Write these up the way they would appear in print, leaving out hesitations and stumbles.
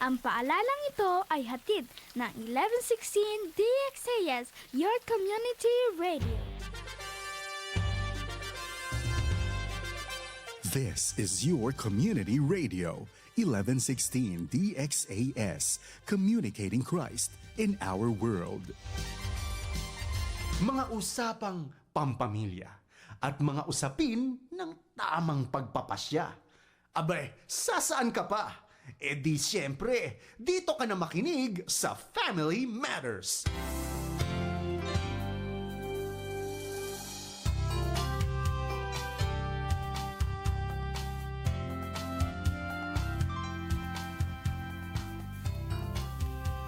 Ang paalalang ito ay hatid ng 1116 DXAS, Your Community Radio. This is your Community Radio, 1116 DXAS, communicating Christ in our world. Mga usapang pampamilya at mga usapin ng tamang pagpapasya. Abay, sasaan ka pa? E di siyempre, dito ka na makinig sa Family Matters.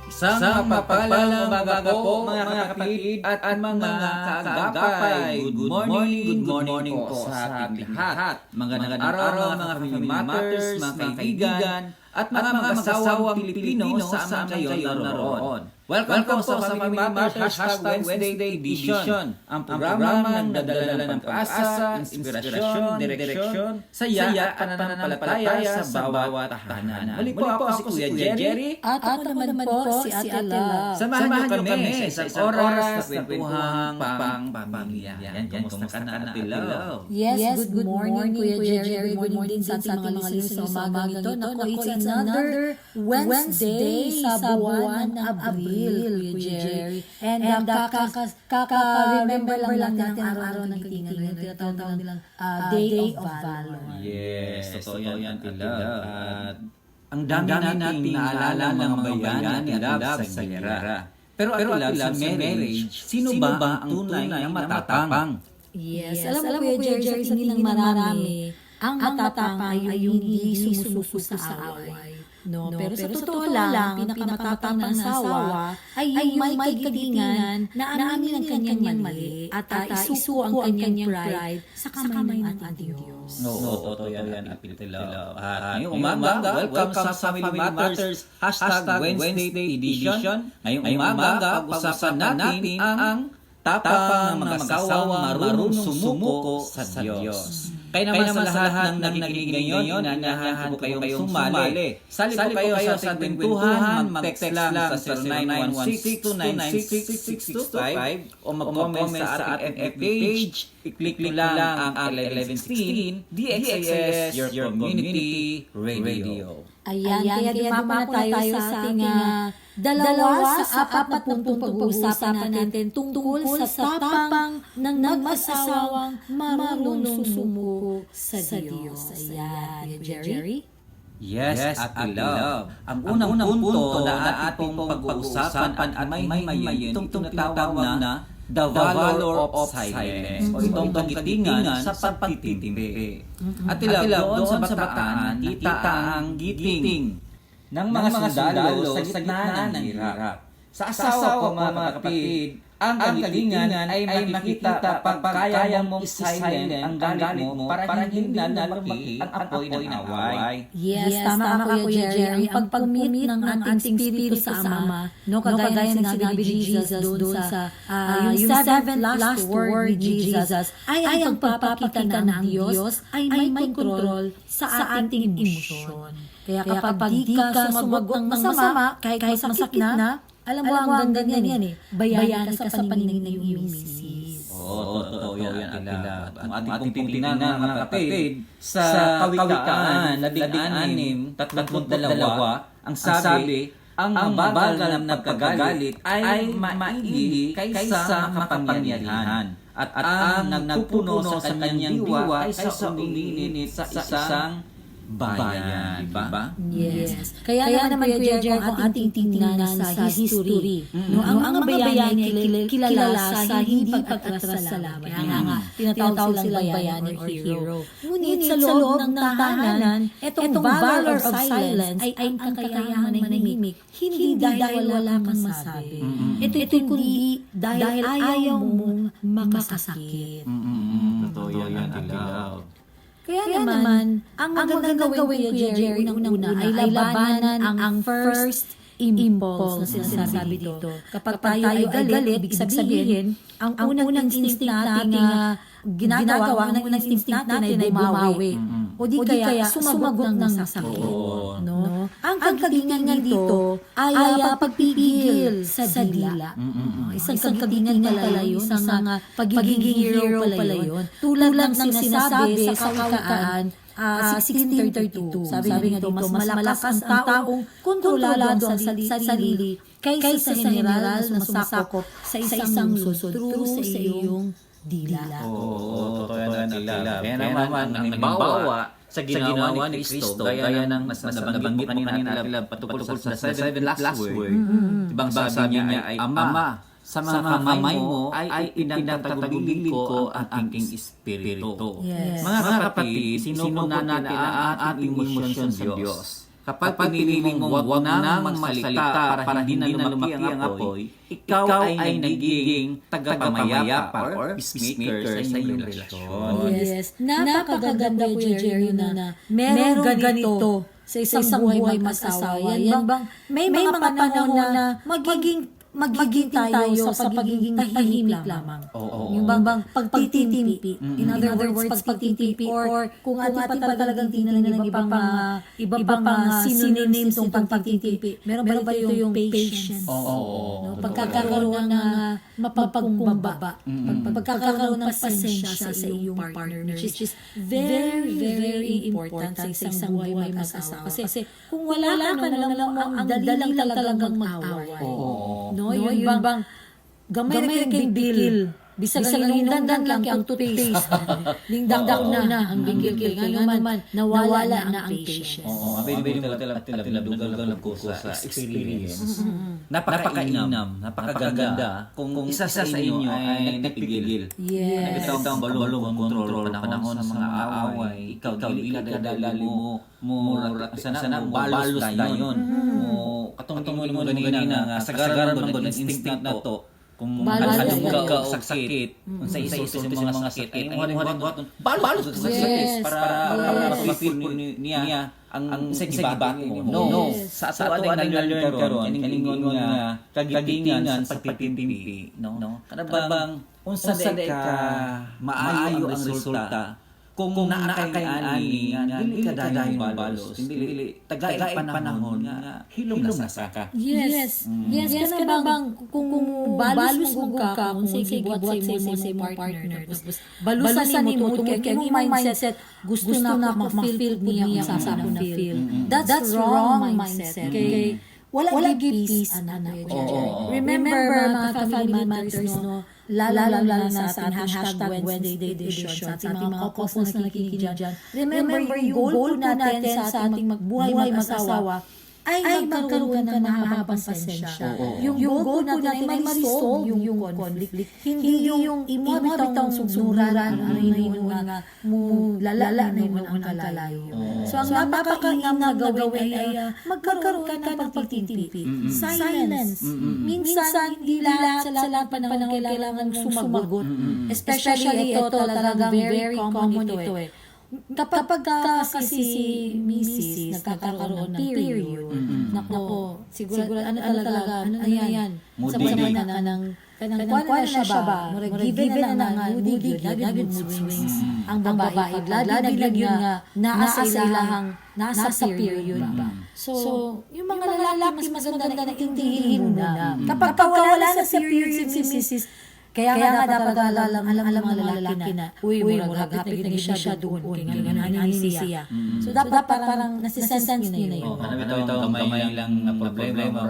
Isang mapagpalang umaga po mga kapatid at mga kaagapay. Good morning po sa ating lahat. Magandang araw mga Family Matters, mga kaibigan, at mga mag-asawang Pilipino sa kayo naroon. Welcome po sa Family Matters #Wednesday edition. Ang programa nagdadala ng pag-asa, inspirasyon, direksyon, saya at pananampalataya sa bawat tahanan. Muli po ako si Kuya Jerry. At ako naman po si Ate Love. Samahan niyo kami sa isang oras na kwentuhang pang-pamilya. Yan, kumusta ka na, Ate Love? Yes, good morning Kuya Jerry. Good morning din sa ating mga listeners sa umagang ito. Naku, it's another Wednesday sa buwan ng Abril, Kuya Jerry. And kaka-remember lang natin ang araw ng Katingan. Tinatawag nilang Day of Valor. Yes, totoo yan, Ate Love. At ang dami nating naalala ng mga bayan ni Love sa gera. Pero Ate Love, sa marriage, sino ba ang tunay na matatapang? Yes, alam mo Kuya Jerry, sa tingin ng marami, ang matapang ay yung hindi sumusuko sa away. No, pero sa totoo lang, pinakamatapang ng asawa ay yung may kagitingan na aamin ang kanyang mali at isuko ang kanyang pride sa kamay ng ating Diyos. Oo, totoo yan, Ate Love. At ngayong umaga, welcome sa Family Matters #Wednesday edition. Ngayong umaga, pag-usapan natin ang tapang ng mga mag-asawang marunong sumuko sa Diyos. Kaya naman sa lahat ng nakikinig ngayon, inaanyahan ko kayong sumali. Sali po kayo sa ating kwentuhan, mag-text lang sa 0916-296-6625 o mag-comment sa ating FB page. I-click lang ang 1116 DXAS, Your Community Radio. Ayan, kaya dumapa na tayo sa ating dalawa sa apat na puntong pag-uusapan natin tungkol sa tapang ng mag-asawang marunong sumuko sa Diyos. Ayan, Jerry? Yes, Ate Love. Ang unang punto na ating pag-uusapan at may itong tinatawag na the valor of silence o itong kagitingan sa pagtitimpi. Ate Love, doon sa Bataan, kita ang giting ng mga sundalo sa gitna ng hirap. Sa asawa ko mga kapatid, ang kagitingan ay makikita pag kaya mong silent ang galit mo para hindi lumaki ang apoy ng away. Yes, tama ka Kuya Jerry. Ang pagpumit ng ating spirito sa Ama, no, kagaya ng sinabi ni Jesus doon sa yung seventh last word ni Jesus, ay ang pagpapakita na ang Diyos ay may kontrol sa ating emosyon. Kaya kapag di ka sumagot ng masama, kahit masakit na, alam mo, ang ganda yan eh. Bayan ka sa paningin ng iyong misis. Oo, totoo yan, Ate Love. Ang ating tingnan mga kapatid, sa Kawikaan 16:32, ang sabi, ang mabagal na pagkagalit ay maigi kaysa makapangyarihan. At ang nagpupuno sa kanyang diwa ay sa umiinit sa isang bayan, diba? Yes. Kaya naman Kuya Jerry, kung ating tingnan sa history, no, ang mga bayani ay kilala sa hindi pag-atras sa laban. Kaya nga, tinatawag silang bayani or hero. Ngunit sa loob ng tahanan, itong valor of silence ay ang kakayahan manahimik, hindi dahil wala kang masabi. Ito'y kundi dahil ayaw mong makasakit. Totoo yan, Ate Love. Kaya naman, ang magandang gawin Kuya Jerry, unang-una ay labanan ang first impulse na sinasabi dito. Kapag tayo ay galit, ibig sabihin, ang unang instinct nating ginagawa ang unang instinct natin ay bumawi. O di kaya sumagot ng sakit. No? Ang kagitingan dito ay pagpipigil sa dila. Isang kagitingan pala yun, isang pagiging hero pala yun. Tulad ng sinasabi sa Kawikaan 16:32. Sabi nga dito, mas malakas ang taong kontrolado ang sarili kaysa sa general na sumasakop sa isang lungsod through sa iyong dila. Oo, totoo yan nila. Kaya naman, ang halimbawa sa ginawa ni Kristo, gaya ng nabanggit mo kanina patungkol sa seven last word, ibang sabi niya ay, Ama, sa mga kamay mo ay pinagtatagulin ko ang aking espiritu. Yes. Mga kapatid, sinuko na natin ang ating emosyon sa Diyos. Kapag pinili mong wag nang magsalita para hindi na lumaki ang apoy, ikaw ay nagiging tagapamayapa or peacemaker sa iyong relasyon. Yes. Napakaganda po yung Jerry na meron ganito sa isang buhay mag-asawa. Yan bang may mga panahon na magiging tayo sa pagiging tahimik lamang. Yung bang pagtitimpi. In other words, pagtitimpi or kung atin pa talagang tingnan ng iba pang synonyms ng pagtitimpi. Meron pa ito yung patience. Pagkakaroon ng mapagkumbaba. Pagkakaroon ng pasensya sa iyong partner. Which is very, very important sa isang buhay mag-asawa. Kasi kung wala ka na lang ang dali lang talagang mag-away. No, yun bang gamay na kayong bigil. Bisag linundan lang ang toothpaste. Lingdak na ang bigil. Kaya naman, nawala na ang patience. Abili mo talaga ko sa experience. Napakainam, napakaganda. Kung isa sa inyo ay nagpigil. Yes. Ito ang balong control panahon ng mga away. Ikaw dali mo sana balos na yun. Katong mo ganina kasagaran mo ng instinct na to. Kung makalungga ka o sakit, sa iso mga sakit, ay balos sa sakit para mapipil niya ang sagibat mo. No, sa ato ay nag-learn karon kaningon nga kagitingan sa pagtitimpi. Kanabang unsa ka maayo ang resulta kung naakay ani nga dili ka dayon balos, dili tagay panahon nga hilom na saka. Yes. Yes, kana bang kung balos mo ka kung sige buhat sa imong partner. Balusan nimo tungod kay imong mindset gusto na ma-feel niya ang sasa na feel. That's wrong mindset. Kay wala peace Remember mga family matters no. Lalo na sa ating hashtag Wednesday edition sa ating mga couples na nakikinig dyan. Remember yung goal natin sa ating magbuhay mag-asawa ay magkaroon ka ng mahabang pasensya. Yung goal natin ay ma-resolve yung conflict. Hindi yung imabitang sugsuran, nga lala na yung ang kalayo. So ang napakainam na gawin ay magkaroon ka ng pagtitimpi. Silence. Minsan, hindi lahat sa lahat panahon kailangan sumagot. Especially ito talagang very common ito eh. Kapag kasi si Mrs. nagkakaroon ng period, nako, siguro ano yan, sama na ng kuwan na siya ba, given na nga mood yun, mood swings, ang babae, lagi nga nasa ilahang nasa period ba. So, yung mga lalaki, mas maganda na intindihin muna. Kapag wala na sa period si Mrs., kaya nga dapat alam mga lalaki na, uy, hapit na siya doon, kaya ani siya. So, dapat parang nasisense nyo na yun. Ito, kamay lang na problema.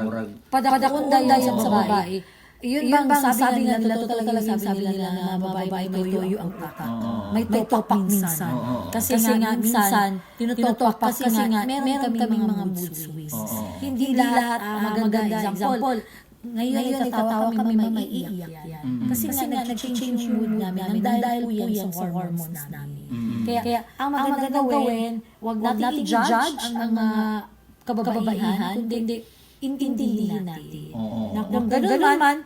Padakunda yan sa babae. Yun bang sabi nila, talaga sabi nila na babae may toyo ang utak. May topak minsan. Kasi nga minsan, tinutopak kasi nga, meron kaming mga mood swings. Hindi lahat maganda. Example, ngayon itatawa kami may iiyak yan. Kasi nga nag-change yung mood namin dahil po yan sa hormones namin. Kaya ang magandang gawin, huwag natin i-judge ang mga kababaihan, kundi intindihin natin. Kung gano'n man,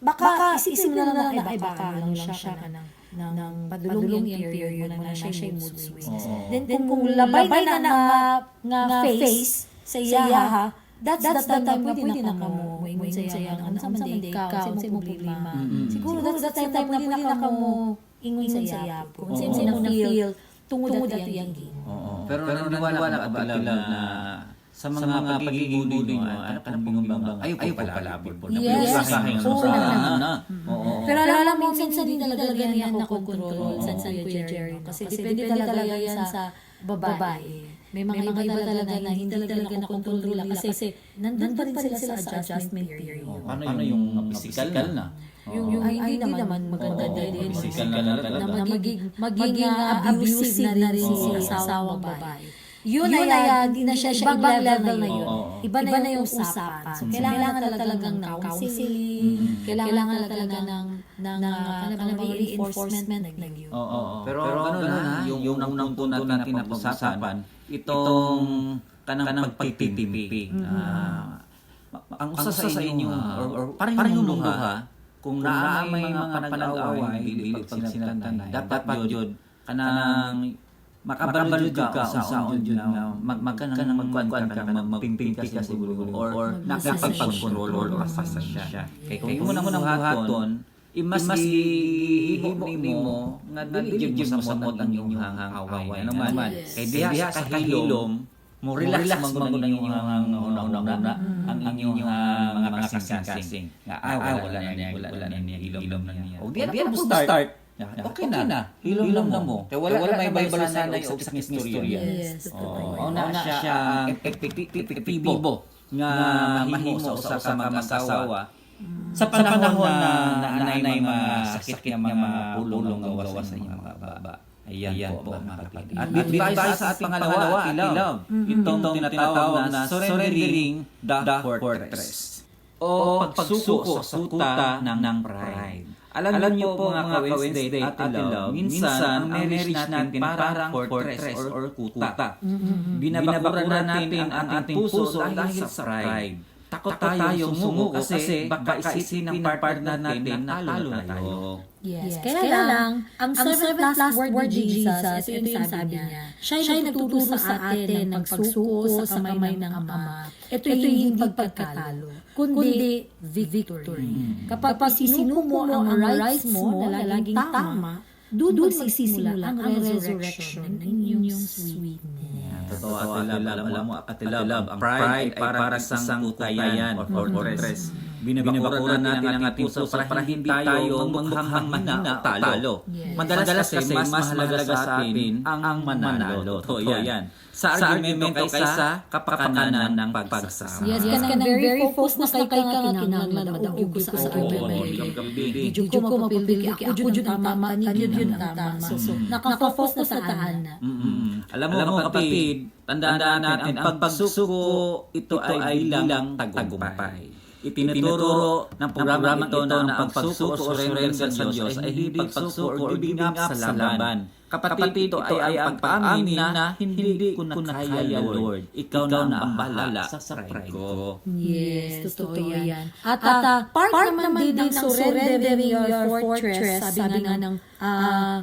baka isipin na lang ay baka lang siya ka ng padulong yung period mo na siya yung mood swings. Then kung labay na nga face sa iya, that's the time na pwede na ka mo ingon sa iya ang sa Monday ka sa imong problema. Siguro that's the time na pwede na ka mo ingon sa yapon. Kung sino na feel, tungod ato yung game. Oo. Pero naniwala ka ba Tilab na sa mga pagiging bully mo, ano ka nang bingumbang, ayaw ko palabot po. Yes. Oo. Oo. Pero alam mo, minsan din talaga yan nakokontrol sa Kuya Jerry. Kasi depende talaga yan sa babae. May mga iba talaga na hindi talaga nakokontrol nila kasi nandun pa rin sila sa adjustment period. Paano yung physical na? Yung hindi naman maganda din. Physical na talaga. Na maging abusive na rin si asawang babae. Yun na hindi na siya ibang level na yun. Iba na yung usapan. So, kailangan na talagang ng counseling, kailangan na talaga ng reinforcement na yun. Pero gano'n na, yung unang punto natin na pag-usapan, itong kanang pagtitimpi. Ang usa sa inyo, or parang yung luha, kung naamay mga panag-away, dili pagsinaltanay, dapat yun, kanang makabalod ka unsaon yun na magkanang magkuan ka magpimpi ka siguro or nakapagkontrol or pasasa siya kay kung mo nang buhaton imas ihimo nimo nga dili gyud mo samot ang inyong hangaway naman kay diha ka kahilom mo relax man ang inyong una ang inyong mga kasing-kasing nga wala na hilom na niya o di na start okay na. Hilom na mo. Kaya wala may baybalusan na yung sa istorya. Yes. Oo na siya epektibo nga mahimo sa usa ka mag-asawa. Sa panahon na anay masakit nga mga pulong nga gawa sa inyong mga baba. Ayan po mga kapatid. At dito tayo sa ating pangalawa, Tilab. Itong tinatawag na surrendering the fortress. O pagsuko sa kuta ng pride. Alam niyo po mga ka-Wednesday, Ate Love, minsan ang marriage natin parang fortress or kuta. Binabakura natin ang ating puso dahil sa pride. Takot tayong sumuko kasi baka isipin ng partner natin na talo na tayo. Yes. Kaya lang, ang seventh last word ni Jesus, ito yung sabi niya, siya'y nagtuturo sa atin ng pagsuko sa kamay ng Ama. Ito yung hindi pagkatalo, kundi victory. Kapag sinuko mo ang rights mo na laging tama, doon magsisimula ang resurrection ng inyong sweetness. Totoo, alam mo, Ate Love, ang pride ay para sa kutayan or fortress. Binabakura natin ang ating puso para hindi tayo magmukhang mahina talo. Madalas kasi mas mahalaga sa atin ang manalo. Totoo yan. Sa argumento kaysa kapakanan ng pagsasama. Yes, ka na very focused na kay kinahanglan madaog ko sa argumento. Di ko mapapildi ako jud ang tama, kanyo jud ang tama. So nakafocus na sa taan na. Alam mo kapatid, tandaan natin ang pagsuko ito ay bilang tagumpay. Itinuturo ng programa ito na ang pagsuko o surrender sa Diyos ay hindi pagsuko o giving up sa laban. Kapatid, ito ay ang pag-amin na hindi ko na kaya, Lord. Ikaw na ang bahala sa pride ko. Yes, totoo yan. At part naman din ng surrendering your fortress, sabi nga ng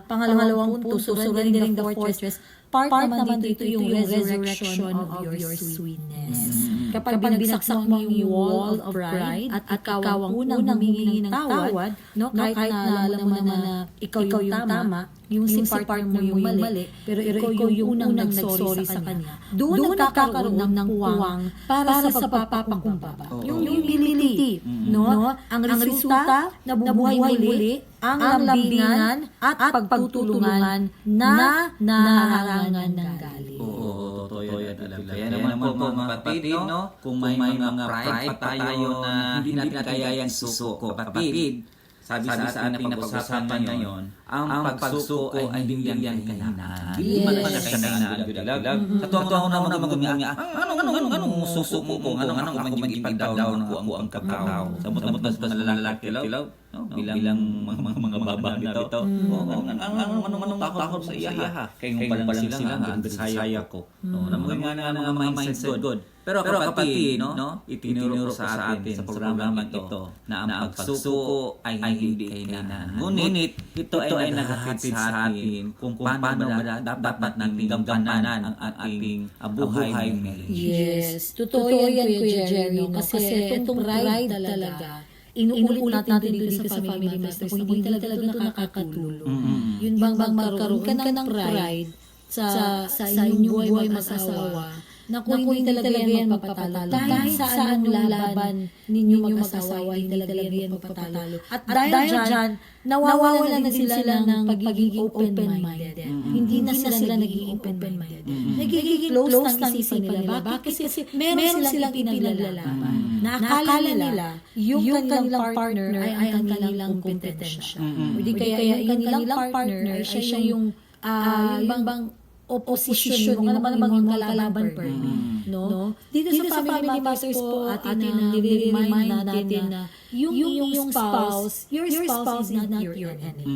pangalawang punto, surrendering the fortress, part naman dito yung resurrection of your sweetness. Kapag binagsak mo yung wall of pride at ikaw ang unang humingi ng tawad, no, kahit na alam mo naman na ikaw yung tama, yung si partner mo yung mali, pero ikaw yung unang nag-sorry sa kanya, doon nagkakaroon ng puwang para sa papapakumbaba. Yung humility, no? Ang resulta, nabubuhay muli, ang lambingan at pagtutulungan na naharangan ng galit. Oo, totoo yan. Kaya naman po mga kapatid, no? Kung may mga pride pa tayo na hindi natin kayang suko, kapatid, sabi sa ating napag-usapan ngayon, ang pagsuko ay hindi yan kahinaan. Hindi man kahinaan. Sa tuwang naman nga, anong suso mo kung anong man yung ipadaw ko ang kakao. Samot-samot na lalaki tilaw. Bilang mga baba nito. Anong takot sa iya ha? Kaya nga palang sila nga, ang Bisaya ko. Mga mindset good. Pero kapatid, no, itinuro sa atin sa programang ito na ang pagsuko ay hindi kahinaan. Ngunit ito ay naghahatid sa atin kung paano dapat natin gampanan ang ating buhay. Yes, totoo yan Kuya Jerry, kasi itong pride talaga, inuulit natin dito sa Family Masters kung hindi talaga ito nakakatulong. Yun bang magkaroon ka ng pride sa inyong buhay mag-asawa na kung hindi talaga yan magpapatalo. Kahit saan ang laban ninyo mag-asawa, hindi talaga yan magpapatalo. At dahil dyan, nawawala na din sila ng pagiging open-minded. Hindi na sila naging open-minded. Nagiging close ng isipan nila. Bakit? Kasi meron silang pinaglalaban. Nakakala nila yung kanilang partner ay ang kanilang kompetensya. Hindi kaya yung kanilang partner ay siya yung bang opposition mo, ano naman yung kalaban per no? Dito sa Family Masters po, atin na nire-remind natin na yung spouse, your spouse is not your enemy.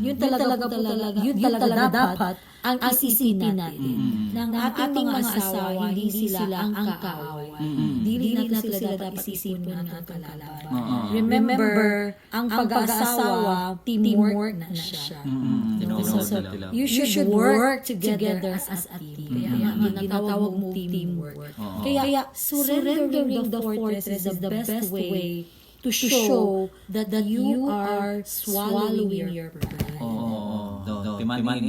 Yun talaga dapat ang isipin natin. Ng ating mga asawa, hindi sila ang kaaway. Hindi natin sila dapat isipin ng kalaban. Remember, ang pag-aasawa, teamwork na siya. So, you should work together as a team. Kaya ang ginatawag mo teamwork. Kaya surrendering the fortress is the best way to show that you are swallowing your pride. Timan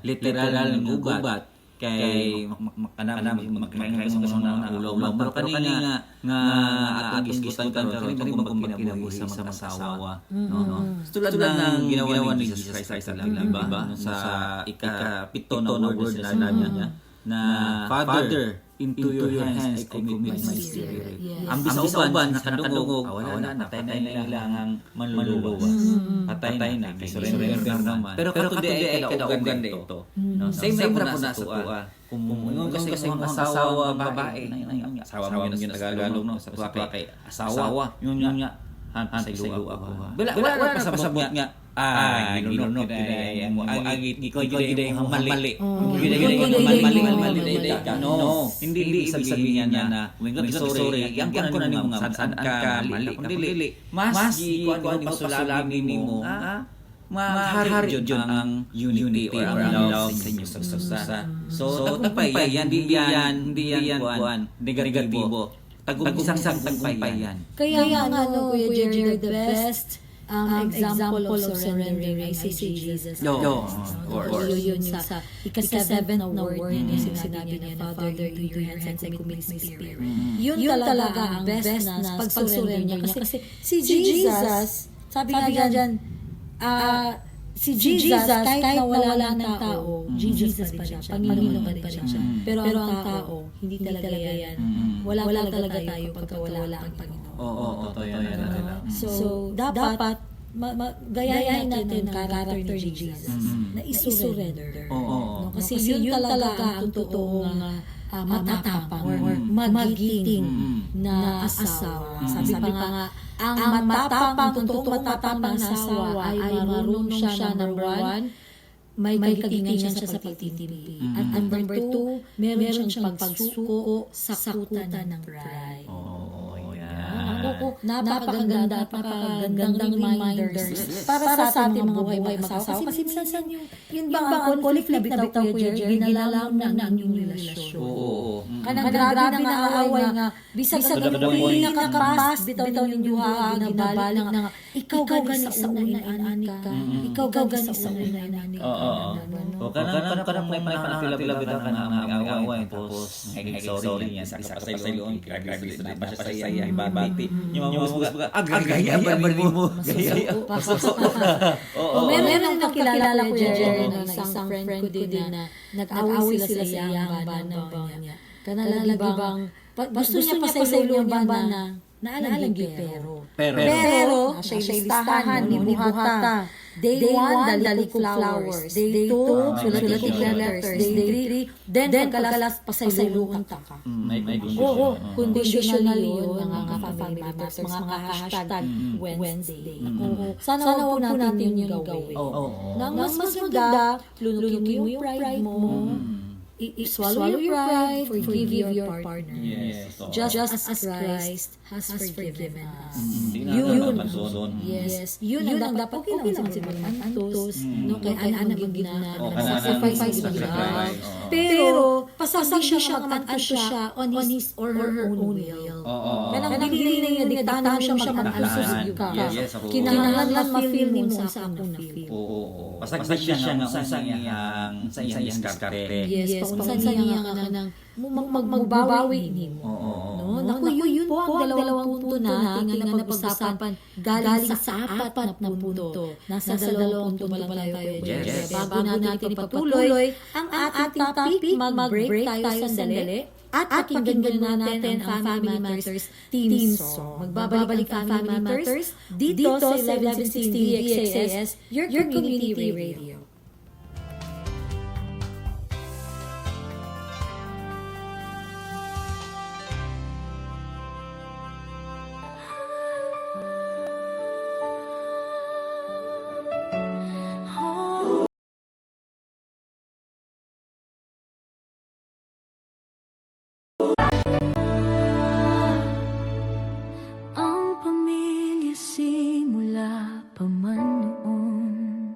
literal ng gubat kay magkaingon sa mga ulo. Pero kanina nga atong gisgutan karon kung kinabuhi sa mga asawa, no? Tulad ng ginawa ni Jesus Christ ba sa ika-7 na words niya na Father, into your hands I commit my spirit. Ang bisauban nakadungog, wala na, patay na ilangang manluluwa. Patay na, surrender naman. Pero katuloy ay kadaugan dito. Same na po na sa tuwa. Kung kasi mga asawa, babae, asawa mo yun sa Tagalog, no? Sa kay asawa, yun nga, hansay luwa ako. Wala pasabot nga, ginunod kaya mo agit ikaw gid ang mali no hindi sabihin niya na when sorry yang ko na nimo nga saan ka mali kundi mas kuan mo pasulabin nimo mahari jud ang unity or ang love sa inyo sa so tagumpay yan hindi yan kuan negatibo tagumpay yan kaya Kuya Jerry, the best example of surrendering ay si Jesus. Of course. Yun sa ika-7 na word niya sinabi niya na Father, into your hands I commit my spirit. Yun talaga ang best na pag-surrender niya. Kasi si Jesus, sabi nga dyan, si Jesus, kahit nawala ng tao, Jesus pa rin siya, Panginoon pa rin siya. Pero ang tao, hindi talaga yan. Wala talaga tayo pagkawala ang Panginoon. Oo, So, dapat gayahin natin ang character ni Jesus na isurrender. Kasi yun talaga ang totoong matapang or magiting na asawa. Sabi pa nga, ang totoong matapang na asawa ay marunong siya, number 1, may kagitingan siya sa pagtitimpi. At number 2, meron siyang pagsuko, sakutan ng pride. Napakaganda at napakagandang reminders para sa ating mga buhay mag-asawa. Kasi minsan yun ba ang conflict na bitaw Kuya Jerry, ginalaman na ang inyong relasyon. Kanang grabe na away nga, bisag sa tuloy nakapas, bitaw ninyo ginabalik na ikaw gani sa una inanika. Ikaw gani sa una inanika. Kanang may panatila bitaw ka na ang away tapos sorry niya sa pasayloon regardless na ba siya sa iya ibabati. Yung mga gaya ba mo? Meron akong kakilala ko Jerry na isang friend ko din na nag-away sila sa iyang banaw niya. Kanalagi bang gusto niya pasayloon yung bana naalagi pero siya listahan ni Buhata. Day 1, dali ko flowers. Day 2, sulati letters. Day 3, then pagkalas pasayloon ka. Oo, conditionally yun, mga ka-family matters, mga ka-hashtag Wednesday. Sana po natin yung gawin. Nang mas maganda, lunukin mo yung pride mo, swallow your pride, forgive your partner. Just as Christ has forgiven us. Yun ang dapat okay lang si Antos, no? Kaya ana mag-sacrifice mag-love. Pero pasasang siya mag-antos siya on his or her own will. Oo. Kanang dili na diktahan mo siya mag-analysis ka. Yes, ako. Kinahanglan ma-feel mo sa akong na-feel. Oo. Basta siya nga sa iyang diskarte. Yes, paunsan niya nga nang magbabawi nimo. Oo. No, naku, yun po ang dalawang punto natin nga napag-usapan galing sa apat na punto. Nasa dalawang punto pa lang tayo. Yes. Bago natin ipagpatuloy ang ating topic, mag-break tayo sandali. At pakinggan na natin ang Family Matters theme song. Magbabalik ang Family Matters dito sa 1116 DXAS, your community radio. Ang pamilya simula pa man noon,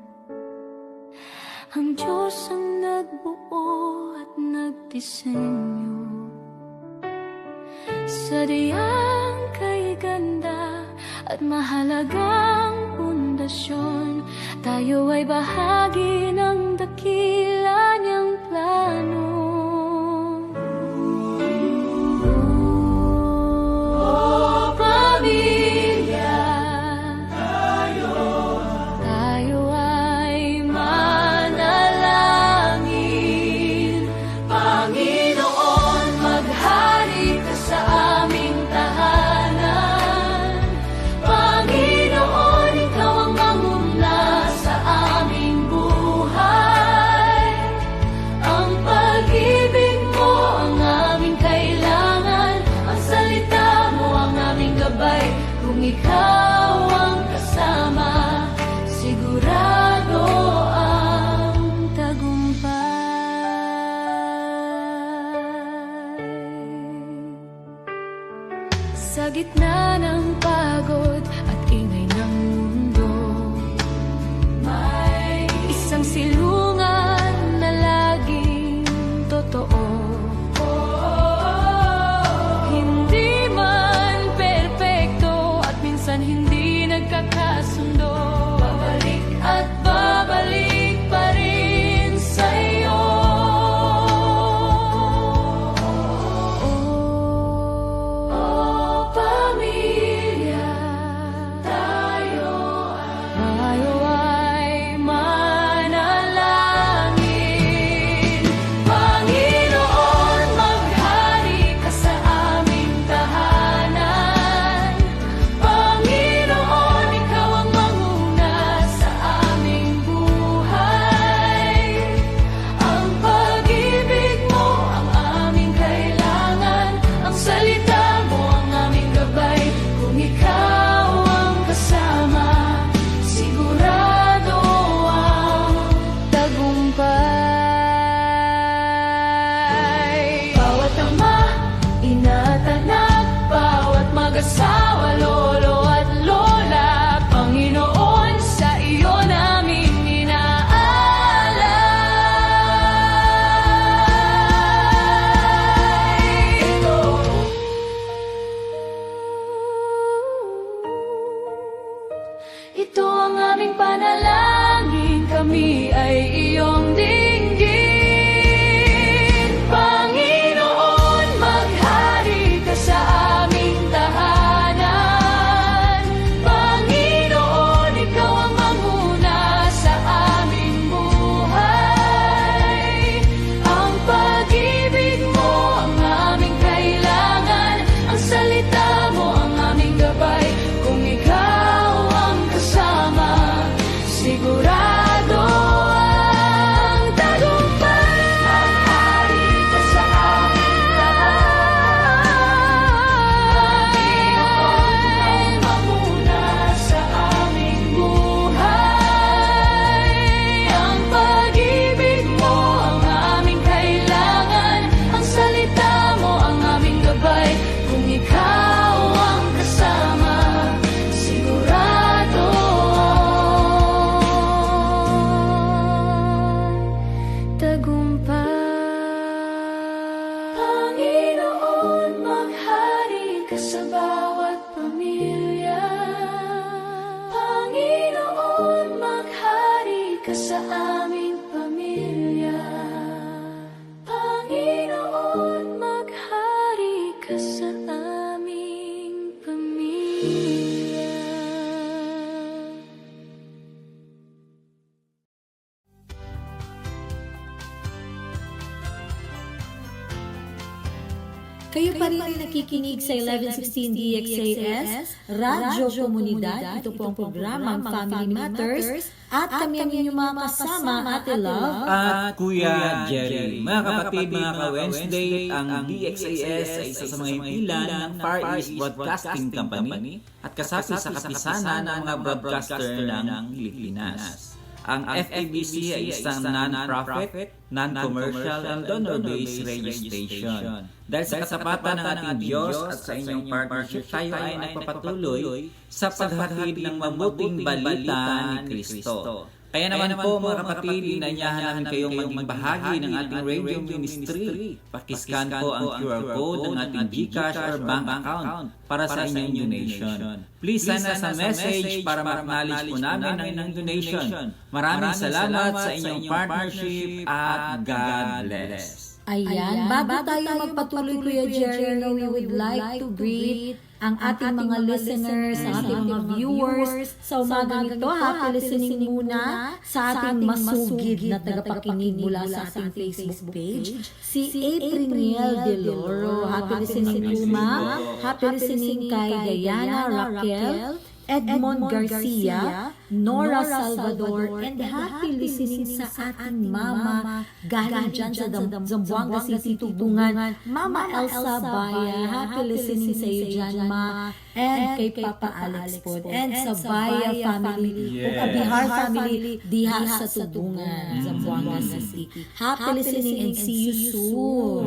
ang Diyos ang nagbuo at nagdisenyo. Sadyang kay ganda at mahalagang pundasyon, tayo ay bahagi ng dakila niyang plano. Pamilya, tayo ay manalangin. Panginoon, maghari ka sa aming tahanan. Panginoon, ikaw ang manguna sa aming buhay. Ang pag-ibig mo ang aming kailangan, ang salita mo ang aming gabay. Kung ikaw ang kasama, sigurado ang tagumpay. Sa gitna ng pagod at ingay ng mundo, may isang silungan na laging totoo. Hindi man perpekto at minsan hindi nagkakasundo, babalik at babalik pa rin sa'yo. Pamilya, tayo ay manalangin. Panginoon, maghari ka sa aming tahanan. Panginoon, ikaw ang manguna sa aming buhay. Ang pag-ibig mo ang aming kailangan, ang salita mo ang aming gabay. Kung ikaw ang kasama, sigurado ang tagumpay. Bawat ama, ina at anak, bawat mag-asawa, lolo at lola, Panginoon, sa iyo namin inaalay. Ito ang aming panalangin, kami ay iyong dinggin. Panginoon, maghari ka sa aming tahanan. Panginoon, ikaw ang manguna sa aming buhay. Ang pag-ibig mo ang aming kailangan, ang salita mo ang aming gabay. Kung ikaw ang kasama, sigurado ang sa bawat pamilya. Panginoon, maghari ka sa aming pamilya. Panginoon, maghari ka sa aming pamilya. Kayo pa rin ay nakikinig sa 1116 DXAS, Radyo Komunidad. Ito po ang programang Family Matters. At kami ang inyong mga kasama, Ate Love. At Kuya Jerry. Mga kapatid, mga ka-Wednesday, ang DXAS ay isa sa mga himpilan ng Far East Broadcasting Company at kasapi sa kapisanan ng mga broadcaster ng Pilipinas. Ang FEBC ay isang non-profit, non-commercial, and donor-based radio station. Dahil sa katapatan ng ating Diyos at sa inyong partnership, tayo ay nagpapatuloy sa paghatid ng mabuting balita ni Kristo. Kaya naman po mga kapatid, inanyahan namin kayong maging bahagi ng ating radio ministry. Pakiscan po ang QR code ng ating GCash or bank account para sa inyong donation. Please send us a message para ma-acknowledge po namin ang inyong donation. Maraming salamat sa inyong partnership at God bless. Ayan, bago tayo magpatuloy, Kuya Jerry, we would like to greet ang ating mga listeners, ang ating mga viewers. Sa umagang ito, happy listening muna sa ating masugid na tagapakinig mula sa ating Facebook page. Si April Deloro, happy listening po, ma. Happy listening kay Diana Raquel, Edmond Garcia, Nora Salvador, and happy listening sa ating mama galing dyan sa Zamboanga City, Tubungan, Mama Elsa Baya. Happy listening sa iyo dyan, ma. And kay Papa Alex po. And sa Baya family, o Kabihar family, diha sa Tubungan, Zamboanga City. Happy listening and see you soon.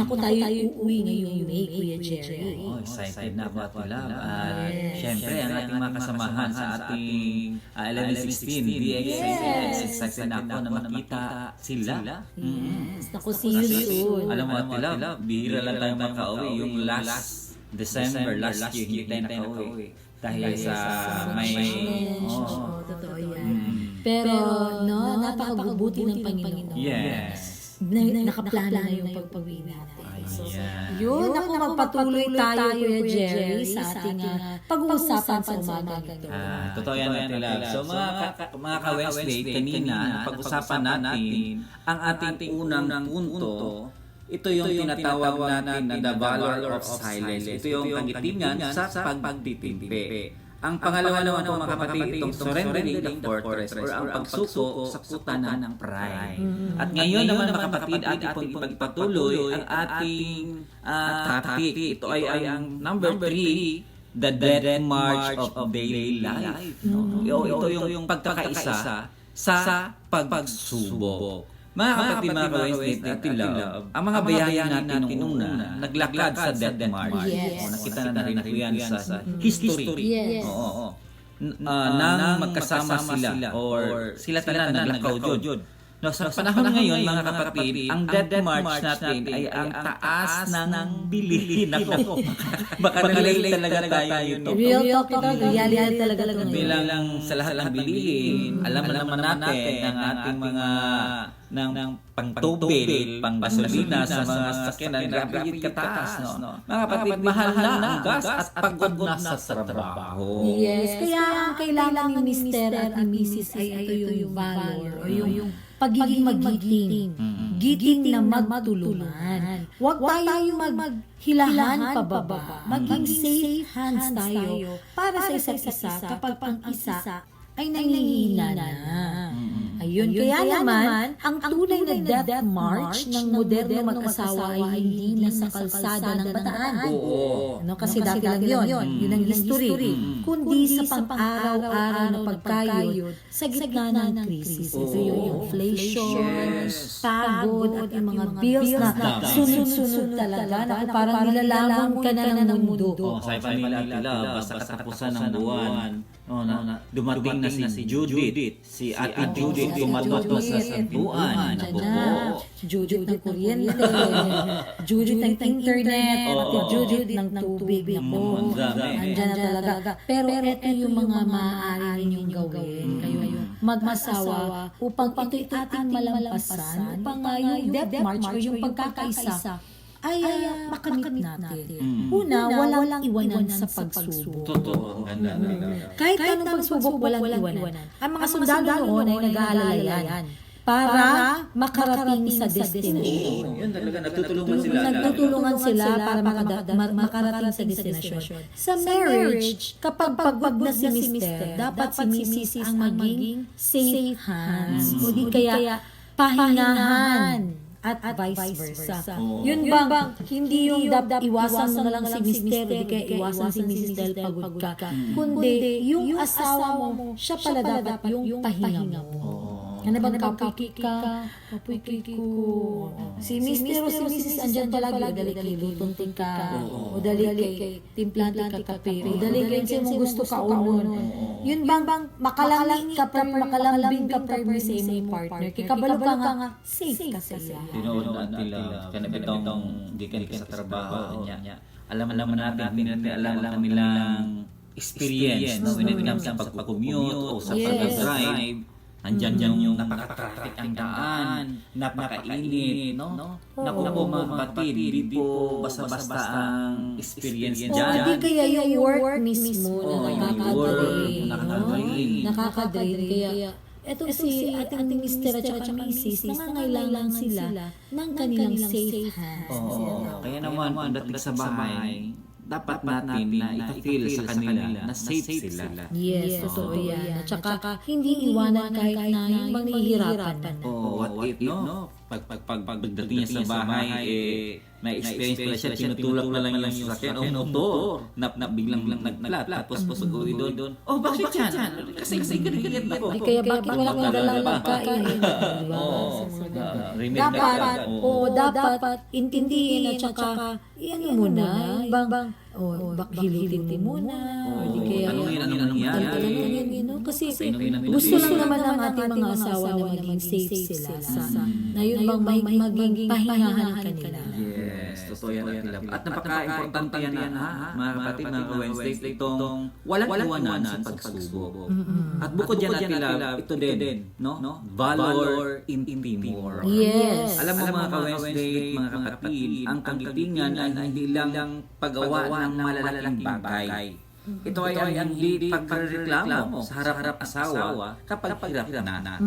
Naku, tayo uuwi ngayong May, Kuya Jerry. Oh, excited na ako at love. At syempre, ang ating mga kasamahan sa ating 1116 DXAS. Excited na ako na makita sila. Yes. Naku, see you soon. Alam mo, Ate Love, bihira lang tayo makauwi. Yung last December, last year, hindi tayo nakauwi. Dahil sa may... Oo, totoo yan. Pero, no, napakabuti ng Panginoon. Yes. Nakaplano na yung pagpawin natin. So, Ayan. yun, ako magpatuloy tayo, Kuya Jerry, sa ating pag-uusapan sa umaga ito. Totoo yan, Ate Love. So mga ka-Wednesday, kanina, pag-usapan natin ang ating unang punto. Ito yung tinatawag natin na the valor of silence. Ito yung kagitingan sa pagtitimpi. Ang pangalawa naman po mga kapatid, itong surrendering the fortress or ang pagsuko sa kutanan ng pride. At ngayon naman mga kapatid, ating pong ipagpatuloy ang ating topic. Ito ay ang number 3, the death march of daily life. Ito yung pagkakaisa sa pagsubok. Mga kapatid, mga ka-Wednesday, Ate Love, ang mga bayayan natin nung una, naglakad sa death march. Yes. Nakita na rin po yan sa history. Yes. Oo. Nang magkasama sila or sila talaga naglakaw yun. No, sa panahon ngayon, mga kapatid, ang death march natin ay ang taas ng bilihin. Ako, baka relate talaga tayo ito. Real talk ito, reality talaga ito. Bilang sa lahat ng bilihin, alam naman natin ang ating mga ng pangtubig, panggasolina sa mga sakyanan, grabe yung kataas, no? Mga kapatid, mahal na ang gas at pagod na sa trabaho. Yes, kaya ang kailangan ni Mr. at ni Mrs. ay ito yung valor o yung pagiging magiting. Giting na magtulungan. Huwag tayong maghilahan pababa. Maging safe hands tayo para sa isa't isa kapag ang isa ay nangihina na. Ayun, kaya naman, ang tunay na death march ng moderno mag-asawa ay hindi na sa kalsada ng Bataan. Oo. No, kasi dati lang yun ang history. Kundi sa pang-araw-araw na pagkayod sa gitna ng krisis. Ito yung inflation, pagod, at yung mga bills na sunod-sunod talaga. Na parang nilalamon ka na ng mundo. Sa Manila, basta katapusan ng buwan, dumating na si Judith, si Ate Judith, Tumatot sa santuan, Diyan nabuo. na. Jujut ng kuryente. Jujut ng internet. Pati jujut ng tubig. Naku, Ang dami. andyan na talaga. Pero ito yung mga maaari ninyong gawin. Kayo mag-asawa upang ito'y ating malampasan. Upang yung death march o yung pagkakaisa ay makamit natin. Una, walang iwanan sa pagsubok. Totoo, ang ganda. Kahit anong pagsubok, walang iwanan. Ang mga sundalo noon ay nag-aalalayan para makarating sa destination. Yun talaga, natutulungan sila. Nagtutulungan sila para makarating sa destination. Sa marriage, kapag pagwag na si Mr., dapat si Mrs. ang maging safe hands. O di kaya pahingahan. At vice versa. Yun bang, hindi yung iwasan mo na lang si Mr. Di kaya iwasan si Mrs. dahil pagod ka. Kundi, yung asawa mo, siya pala dapat yung pahinga mo. Ano bang kapuy ka? Kapuy ko. Si Mr. o si Mrs. andyan palagi. O dali kay lutunting ka. O dali kay timplante ka kape. O dali kay sa mong gusto ka unon. Yun bang makalangin ka pa, makalambing ka pa sa imong partner. Kikabalo ka nga, safe ka sa iya. Tinood nila, kanabitong gikan sa trabaho niya. Alam natin, alam nilang experience when it comes sa pag-commute o sa pag-drive. Andyan yung napaka-traffic ang daan, napakainit, no? Naku po mga kapatid, hindi po basta-basta ang experience dyan. Hindi kaya yung work mismo na nakaka-drain. Nakaka-drain. Kaya eto si ating Mr. at saka Mrs. nangangailangan sila ng kanilang safe hands. Kaya naman, pagdating sa bahay, dapat natin na ita-feel sa kanila na safe sila. Yes, totoo yan. At saka, hindi iwanan kahit na yung manghihirapan na. What if, no? Pagdating niya sa bahay, may experience pala siya, tinutulak na lang yung sasakyan, o motor, biglang naglat, tapos pag-uwi doon, bakit yan? Kasi ganyan ako. Kaya bakit wala kang dalang pagkain? Dapat intindihin at saka ano muna, bang hilitin mo muna, o di kaya Anong yan? kasi gusto lang naman ng ating mga asawa na maging safe sila na yun bang maging pahingahan kanila. Yes, totoo yan. At napaka-importante yan, mga kapatid, mga ka-Wednesday, itong walang iwanan sa pagsubok. At bukod yan, ito din, no? Valor in teamwork. Yes. Alam mo mga ka-Wednesday, mga kapatid, ang kagitingan ay hindi lang paggawa ng malalaking bagay. Ito ay ang hindi pagreklamo sa harap-harap asawa kapag hirap na.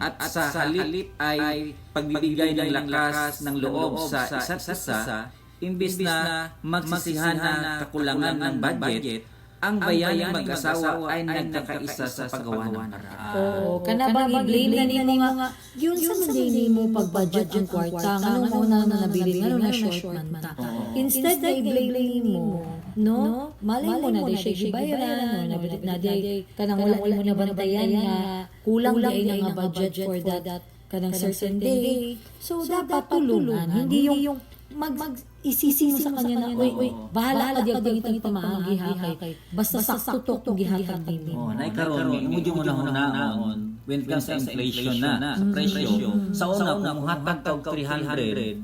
At sa halip ay pagbibigay ng lakas ng loob sa isa't isa, imbis na magsisihan na kakulangan ng budget, ang bayaning mag-asawa ay nagkakaisa sa paggawa ng paraan. Oo, kanabang i-blame na nimo nga, yun sa hindi mo pag-budget ang kwarta, anong una na nabili, ano na short man ta. Instead na i-blame mo, no? Malay mo na di siya gibayaran, o na di kanang wala mo na bantayan nga, kulang di ay nga budget for that kanang certain day. So, dapat tulungan, hindi yung mag-isisi mo sa kanya na, uy, bahala ka diyan itong pamaagi ha, kay basta sakto to gihatag din. Naikaroon, imudyo mo na hunaon, when it comes sa inflation na, sa presyo, sa una, muhatag ka og 300,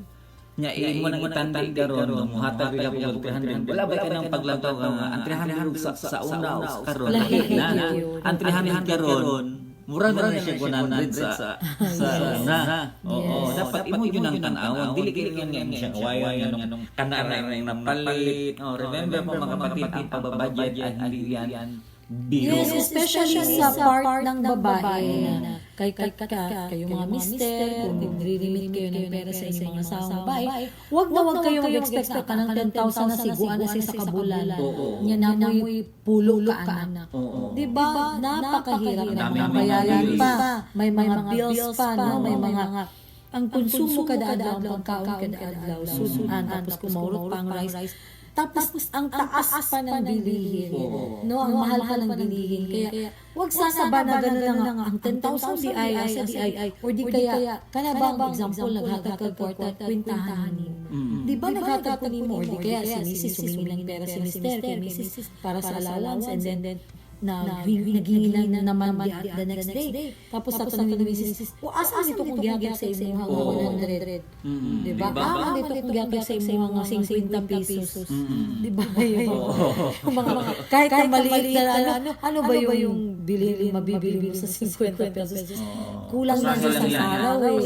nya mo nang itandi karon muhatag ka og 300, wala ba ka nang paglantaw ang 300 sa una o sa karon, na ang 300 karon, mura na siya 100 sa una. Oo, dapat imo yun ang tanaw. Dili kay nga siya kawayan anong kanara yung napalit. Remember mo mga kapatid, ang pagbabudget ay hindi yan biro. Yes, especially sa part ng babae na kayo mga mister, kung nagre-remit kayo ng pera sa inyong mga asawang babae, huwag kayo mag-expect ka ng 10,000 na siguan na sa kabulan. Yan na mo'y pulo ka anak. Diba? Napakahirap na bayaran pa. May mga bills pa, no? May mga ang konsumo kada adlaw, pagkaon kada adlaw, susuan, tapos kumaurot pang rice. Tapos ang taas pa ng bilihin. No, ang mahal pa ng bilihin. Kaya wag sana ba na gano'n lang ang 10,000 di ay sa di ay or di kaya kana bang example naghatag ka kwarta kwentahan nimo. Di ba naghatag ko nimo or di kaya si Mrs. humingi ng pera si Mr. kay Mrs. para sa allowance and then naghingi na naman the next day. Tapos tatanungin ni Mrs. Asan dito kung gihagak sa imo hanggang 100? Diba? Asan dito kung gihagak sa imo hanggang 50 pesos? Diba? Kahit na maliit na ano ba yung mabibili mo sa 50 pesos? Kulang na sa araw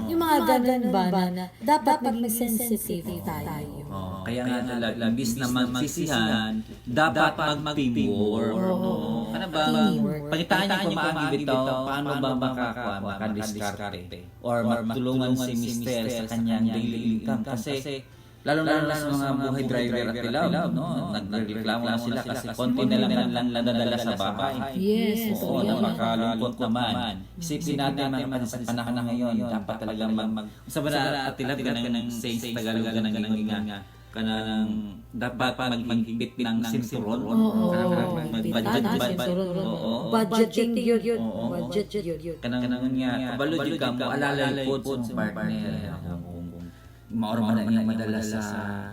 yung mga ganun ba na dapat maging sensitive tayo. Kaya nga labis na magsisihan, dapat mag-teamwork. Ano ba? Pagitaan niyo kung maagi bitaw, paano ba makadiskarte? Or matulungan si Mister sa kanyang daily income? Kasi lalo na sa mga buhay driver at ilaw, no? Nagreklamo na sila kasi konti na lang nadala sa bahay. Yes. Oo, napakalungkot naman. Isipin natin sa panahon na ngayon, dapat talagang sabi na atilab ka ng saints Tagalog ka nga kanang dapat maghigpit ng sinturon. Budgeting yun. Budget yun. Kanang nga kabalo jud ka mo alalay pod sa partner. Maoro man ang madala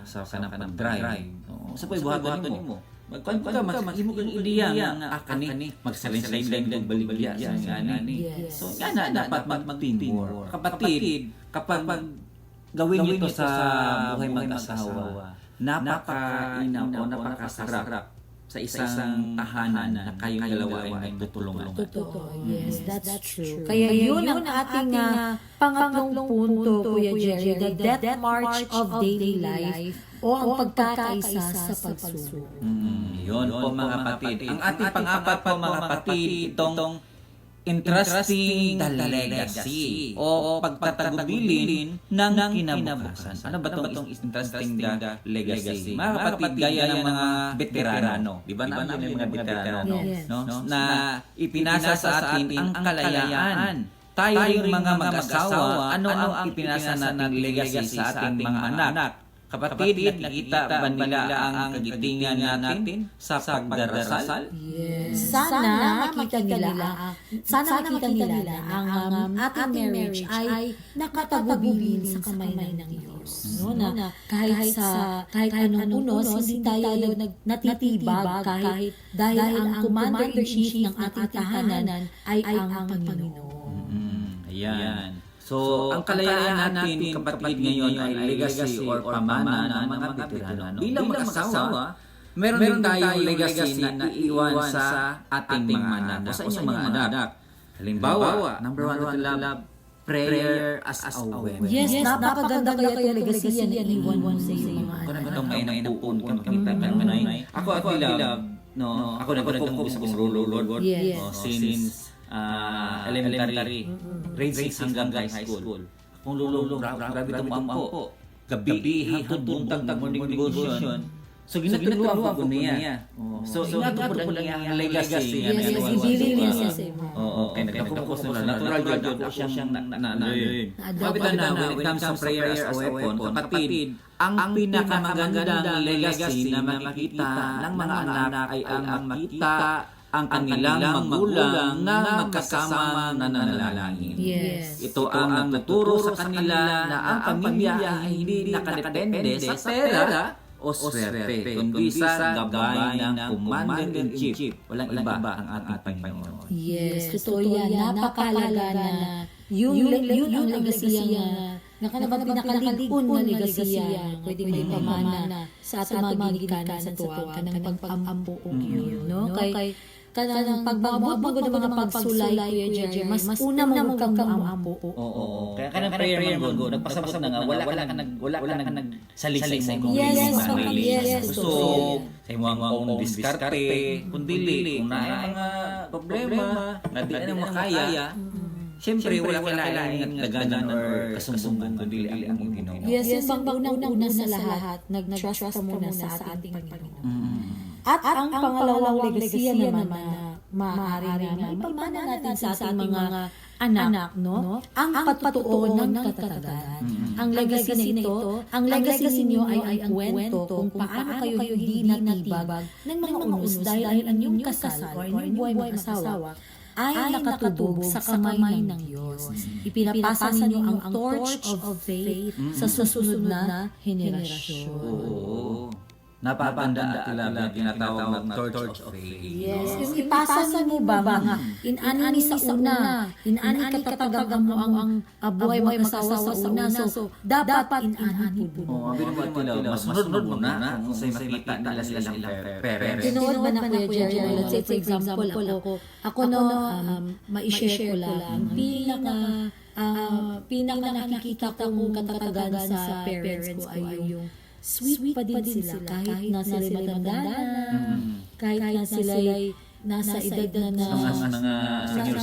sa kanang drive. Sa pay buhaton nimo. Magkuan ka imo kang ideya nga kani magsalin-salin lang balik-balik sa ani. So nga dapat mag-teamwork. Kapatid, kapag gawin ito sa buhay mag-asawa, napakainaw o napakasarap sa isang tahanan na kayong dalawa ay nagtutulungan. Totoo. Yes, that's true. Kaya yun ang ating pangatlong punto, Kuya Jerry, the death march of daily life o ang pagkakaisa sa pagsubok. Yun po mga kapatid. Ang ating pang-apat po mga kapatid, itong interesting the legacy o pagtatagubilin ng kinabukasan. Ano ba itong interesting the legacy? Mga kapatid, gaya ng mga veterano. Di ba naman yung mga veterano? Na ipinasa sa atin ang kalayaan. Tayo rin mga mag-asawa, ano ang ipinasa nating legacy sa ating mga anak? Kapatid, nakikita ba nila ang kagitingan natin sa pagdarasal? Yes. Sana makita nila ang ating marriage ay nakatagubilin sa kamay ng Diyos. No, na kahit anong unos, hindi tayo natitibag kahit dahil ang commander-in-chief ng ating tahanan ay ang Panginoon. Ayan. So, ang kalayaan natin, kapatid, ngayon ay legacy or pamana ng mga veterano. Bilang mag-asawa, meron tayong legacy na iiwan sa ating mga anak o sa inyong mga anak. Halimbawa, number 1 to love, prayer as a weapon. Yes, napakaganda kaya itong legacy yan iwan sa iyo mga anak. Kung itong may napuun ka makita ka naman. Ako at love, no, ako nagpapong gusto kong role. Yes. Since elementary, grade 6 hanggang high school. Kung lululong, grabe itong ampo. Gabi, hanggang buntag morning devotion. So, ginatuluan ko niya. So, ingato po lang niya ang legacy. Yes, ibili niya sa iyo. Oo, kaya nagkakumpos na natural yun ako siyang Kapitan na, when it comes to prayer as a weapon, kapatid, ang pinakamagandang legacy na makikita ng mga anak ay ang makita ang kanilang magulang na magkasama na nanalangin. Yes. Ito ang nagtuturo sa kanila na ang pamilya ay hindi nakadepende sa pera o swerte, kundi sa gabay ng Commander-in-Chief. Walang iba ang ating Panginoon. Yes, totoo yan. Napakalaga na yung ang legacy na pinakalikon na legacy pwede mo ipamana sa ating mga ginikanan sa tuwa kanang pag-ampo yun, no? Kay kanang pagbabuot mo ng pagsulay, Kuya Jerry, mas una mo kang ampo. Oo. Kaya kanang prayer mo go, nagpasabot na nga wala ka nagsalisay sa imong Yes. So, sa imong own diskarte, kundi kung na mga problema na di na makaya, siyempre wala kailangan daganan or kasumbungan kundi ang Ginoo. Yes, yung unang-una sa lahat, nag-trust ka muna sa ating Panginoon. At ang pangalawang legacy naman na maaari na ipamana natin sa ating mga anak, no? Ang patutuo ng katatagan. Ang legacy nito, ang legacy niyo ay ang kwento kung paano kayo hindi natibag ng mga unos dahil ang inyong kasal o inyong buhay mag-asawa ay nakatubog sa kamay ng Diyos. Ipinapasa ninyo ang torch of faith sa susunod na henerasyon. Oo. napapanda at tinatawag na Torch of Faith. Yes, yung ipasa mo ba nga, inani sa una, inani katatagan mo ang buhay mag-asawa sa una, so dapat inani po. Oo, abin mo at masunod mo na kung sa'y makita nila silang parents. Tinuod ba na Kuya Jerry? Let's say for example, ako ma-share ko lang, pinaka nakikita kong katatagan sa parents ko ay yung sweet pa din sila kahit na sila matanda na, kahit na sila nasa edad na Senior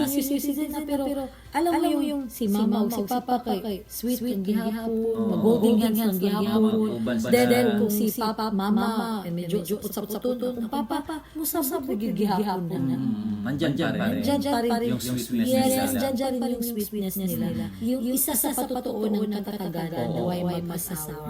citizen na, pero alam mo yung si mama o si papa kay sweet ang gihapon, mag-golden hands ang gihapon, then kung si papa, mama, medyo putsa-putsa kung papa, musabot gihapon na. Nandyan pa rin yung sweetness nila. Yes, dyan rin yung sweetness nila. Yung isa sa patutuon ng katagalan na huwag may masasawa.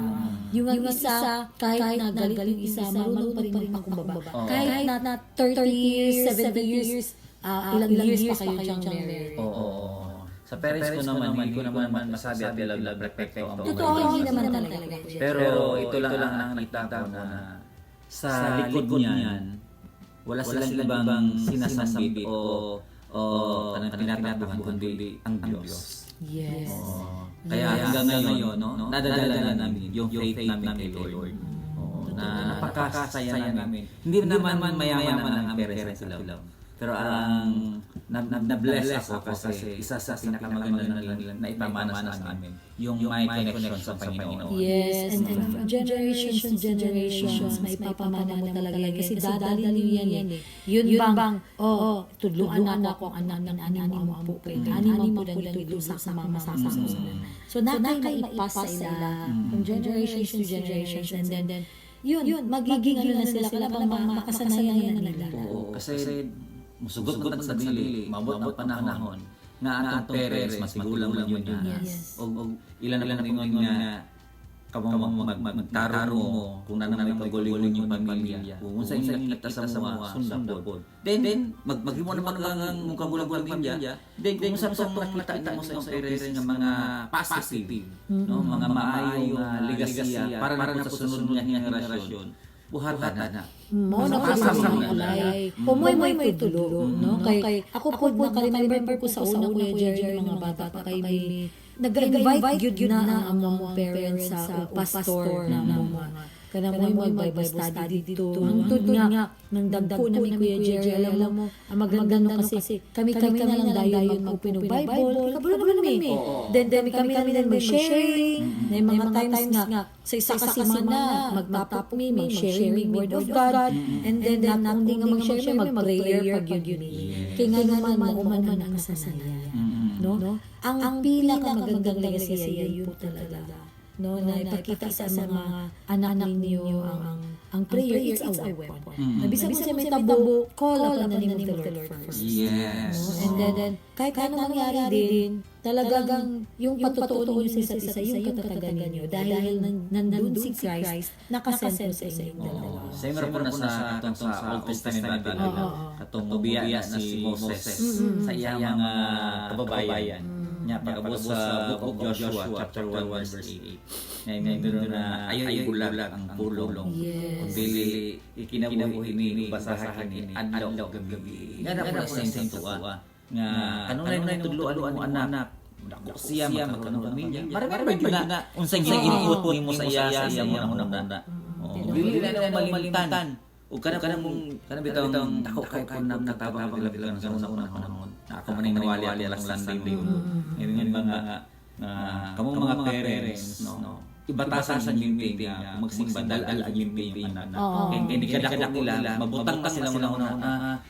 Yung isa, kahit na galit yung isa, marunong pa rin magpakumbaba. Kahit na 30 years, 70 years, ilang years pa kayo dyang married. Oo. Sa parents ko naman, hindi ko naman masabi at love perfecto ang mga Totoo, hindi naman talaga. Pero ito lang ang nakita ko na sa likod niyan, wala silang ibang sinasambit o tinatakbuhan kundi ang Diyos. Yes. Kaya hanggang ngayon, nadadala namin yung faith namin kay Lord. Na napakasaya namin. Hindi naman mayaman ang parents sila. Pero ang na-bless ako kasi isa sa pinakamaganda na ipamanas sa amin yung may connection sa Panginoon. Yes, and from generations to generations, may papamana mo talaga yan. Kasi dadalhin niyo yan eh. Yun bang, tudluan na ako ang anak ng ani mo po. Ani mo po lang ito sa mama sa So nakay maipasa sila from generations to generations, and then yun, magigigil na sila bang makasanayan nila. Oo, kasi musugot ang sarili, mabot ang panahon nga atong parents masigulang lang yun na o ilan na lang nga kamang magtaro mo kung na may pagulong yung pamilya kung sa ilang kita sa mga sundapod then maghimo naman ang kagulang pamilya then kung sa nakita mo sa parents ng mga positive mga maayong legasya para na sa sunod nga henerasyon buhatan na. Mo na pagkakalay. Pumoy may tulo, no? Kay ako po naka-remember ko sa una Kuya Jerry mga bata pa kay may nag-invite gyud na ang mga parents sa pastor na mga kanang mo Bible study dito. Ang tud nga nang dagko na mi Kuya Jerry, alam mo, ang maganda kasi kami na lang dayon mag-open ng Bible. Kabalo mi. Then kami din mag-sharing. May mga times nga sa isa semana magtapok mi mag-sharing word of God, and then not only nga mag-share mi mag-prayer pag yun. Kaya nga naman mauman ang kasanayan. No? Ang pinakamagandang legacy yun po talaga. No, na ipakita sa mga anak ninyo ang prayer is our weapon. Nabisa mo siya may tabo, call upon the name of the Lord first. Yes. No? And then kahit anong mangyari din, talagang yung patutuon nyo sa isa't isa, yung katatagan ninyo. Dahil nandun si Christ, nakasentro sa inyong dalawa. Same po na sa Old Testament talaga. Katong ubiya si Moses sa iyang mga kababayan. Nya pagabot sa Book of Joshua chapter 1 verse 8. May meron na ayaw bulag ang pulong. Dili ikinabuhi ni basahan ni adlaw gabi. Nga na po same tuwa. Nga kanunay na tudluan mo anak. Dako siya magkaroon ng pamilya. Marami gyud na unsay ginipot nimo sa iya mo una. Dili na malimtan. Ug kanang bitong dako kay na natabang bilang sa una. Ako man ang nawali alang landing din. Ngayon mga kamong mga parents, no? Ibatasan sa meeting magsimba dal ang meeting anak. Kaya kadako nila mabutang pa sila una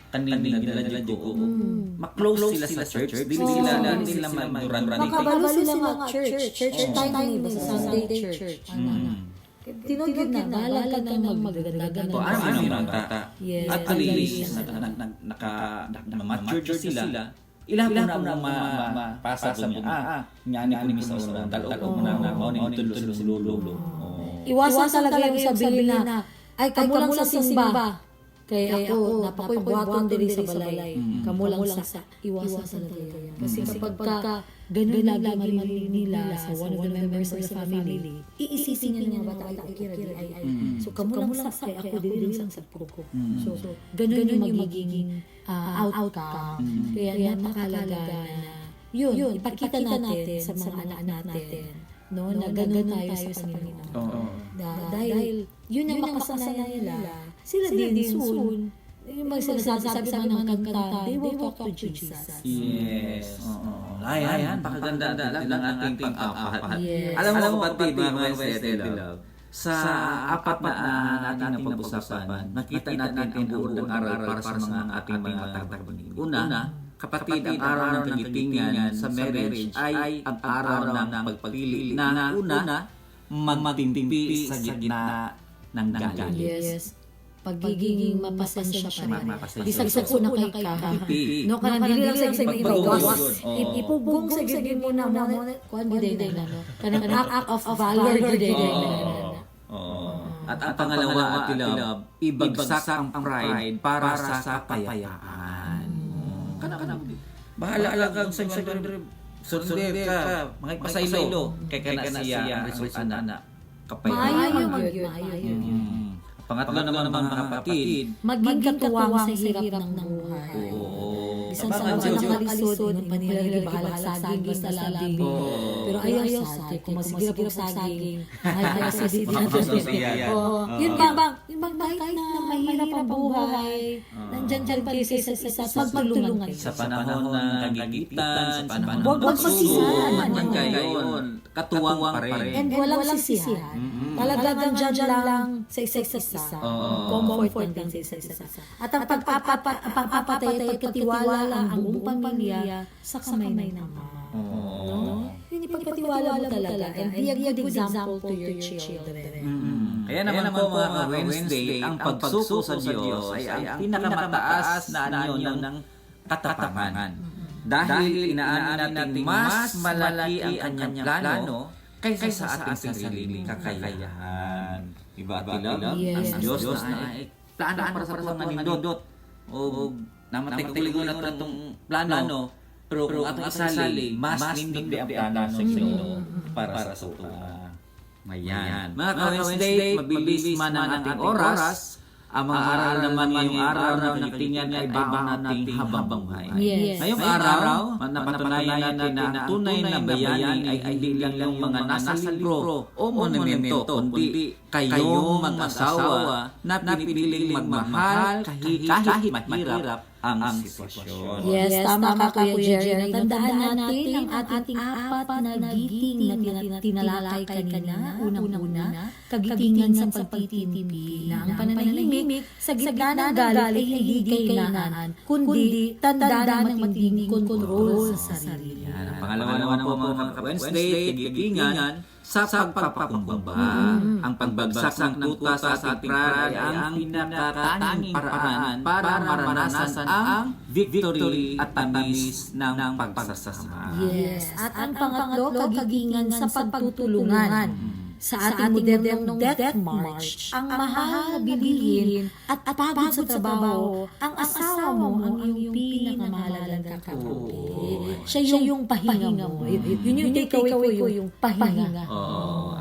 kanina nila jugo. Ma-close sila sa church, dili sila magdurante. Makabalo sila mga church time nila sa Sunday church. Tinugid na, bahala ka na magdadagan. O ano ang bata? Yes. At least, naka-mature sila. Ilang po na mapasa sa niya. Nga ni sa una. Dalo mo na maunin tulo sa lulo. Iwasan talaga yung sabihin na, ay, kamu lang sa simba. Kaya ako, napakoy buhaton diri sa balay. Kamo lang sa iwasan sa talaga yan. Kasi kapag ka ganun lagi marinig nila sa one of the members of the family, iisipin niya nga bata ay. So kamo lang sa kaya ako diri lang sa ko. So ganun yung magiging outcome. Kaya napakalaga na yun, ipakita natin sa mga anak natin, no, na ganun tayo sa Panginoon. Dahil yun ang makasanayan nila, sila din soon, yung mga sinasabi ng kanta, they will talk to Jesus. Yes. Ayan, pakaganda ng ating pang-apat. Yes. Alam mo, kapatid, mga Wednesday Love, sa apat na natin na pag-usapan, nakita natin ang buod ng aral para sa mga ating mga tagapakinig. Una, kapatid, ang araw ng kagitingan sa marriage ay ang araw ng pagpili na una, magtimpi sa gitna ng galit. Yes. Pagiging mapasensya pa rin. Mapasensya. Bisag ko na kay ka. No, kanang dili lang sa ibawas. Ipugong sa giging mo na mo. Kuan gid na no. Kanang act of valor gid na. At ang pangalawa, Love, ibagsak ang pride para sa kapayapaan. Kana bahala kang sa surder ka, mga pasaylo kay kana siya resulta na kapayapaan. Maayo. Pangatlo naman mga kapatid, Maging katuwang sa hirap ng buhay. Bisan sa mga nakalisod, panilagay bahalag saging, basta lagi. Pero ayaw sa kung masigirap ang saging, ayaw sa Yun bang kahit na mahirap ang buhay, nandyan kayo sa isa, magtulungan. sa panahon ng kagipitan, sa panahon Huwag ng magsisihan. man kayon, katuwang pa rin. And walang sisihan. Talagang dyan lang sa isa-isa. Comfort din sa isa-isa. At ang pagpapatay at katiwala ang buong pamilya sa kamay ng Ama. No? Yun ipagkatiwala mo talaga. And be a good example to your children. Kaya naman po mga Wednesday, ang pagsuko sa Diyos ay ang pinakamataas na anyo ng katapangan. Dahil inaamin natin mas malaki ang kanyang plano kaysa sa ating sariling kakayahan. Diba, Love? Yes. Ang Diyos na ay plano para sa mga nindot. O namatay ko na itong plano, pero kung atong isali, mas nindot ang plano sa Ginoo para sa ito. Ayan. Mga ka-Wednesday, mabilis man ang ating oras, ang mga aral naman ngayong araw na pagtingin ay baon nating habang buhay. Yes. Ngayong araw, napatunayan natin na ang tunay na bayani ay hindi lang yung mga nasa libro o monumento, kundi kayong mag-asawa na pinipiling magmahal kahit mahirap ang sitwasyon. Yes, tama ka Kuya Jerry. Tandaan natin ang ating apat na giting na tinalakay kanina. Unang-una, kagitingan sa pagtitimpi na ang pananahimik sa gitna ng galit ay hindi kailangan, kundi tandaan ng magiging kontrol sa sarili. Ang pangalawa naman po mga Wednesday, kagitingan sa pagpapakumbaba. Ang pagbagsak ng kuta sa ating pride ay ang pinakatanging paraan para maranasan ang victory at tamis ng pagsasama. Yes, at ang pangatlo, kagitingan sa pagtutulungan. Sa ating modernong death march, ang mahal na bilihin at pagod sa trabaho, ang asawa mo ang iyong pinakamahalagang kakakampi. Siya yung pahinga mo. Yun yung takeaway ko, yung pahinga.